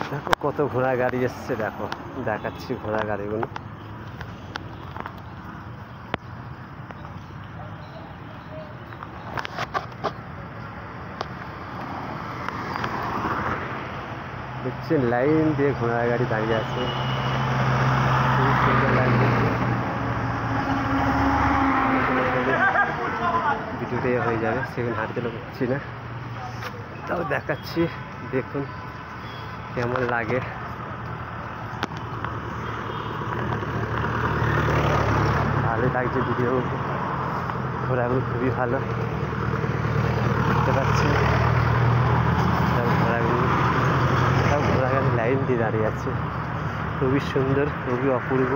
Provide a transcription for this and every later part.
দেখো কত ঘোড়া গাড়ি এসছে, দেখো দেখাচ্ছি ঘোড়া গাড়িগুলো। দেখছেন লাইন দিয়ে ঘোড়া গাড়ি দাঁড়িয়ে আছে, খুবই সুন্দর লাগছে। ভিডিওটা হয়ে যাবে, সেখানে হাঁটতে পারছি না, তাও দেখাচ্ছি, দেখুন কেমন লাগে। ভালো লাগছে ভিডিও, ঘোড়াগুলো খুবই ভালো দেখতে পাচ্ছি। সব ঘোড়া গাড়ি লাইন দিয়ে দাঁড়িয়ে আছে, খুবই সুন্দর, খুবই অপূর্ব।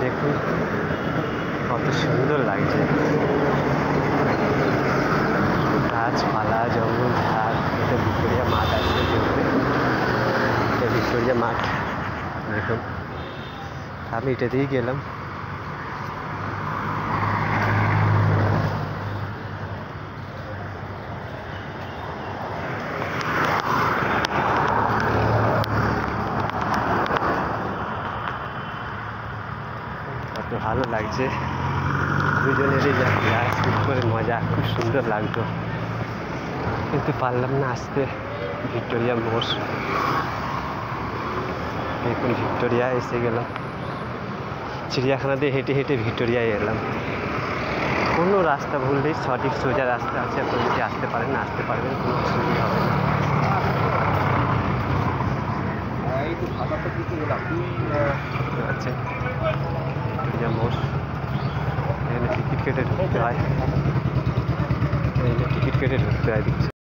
দেখুন কত সুন্দর লাগছে, গাছপালা, জঙ্গল, ঝাড়। এটা ভিক্টোরিয়া মাঠ আছে, এটা ভিক্টোরিয়া মাঠ। দেখুন আমি এটা দিয়েই গেলাম। কত ভালো লাগছে, দুজনেরই শুট করে মজা, খুব সুন্দর লাগতো, কিন্তু পারলাম না আসতে। ভিক্টোরিয়া মোড়, দেখুন ভিক্টোরিয়া এসে গেলাম। চিড়িয়াখানা দিয়ে হেঁটে হেঁটে ভিক্টোরিয়ায় এলাম। কোনো রাস্তা ভুল নেই, সঠিক সোজা রাস্তা আছে, আপনি যদি আসতে পারেন আসতে পারবেন, কোনো অসুবিধা হবে না। আচ্ছা ভিক্টোরিয়া মোড়, এখানে টিকিট কেটে ঢুকতে হয়, টিকিট কেটে ঢুকতে হয়।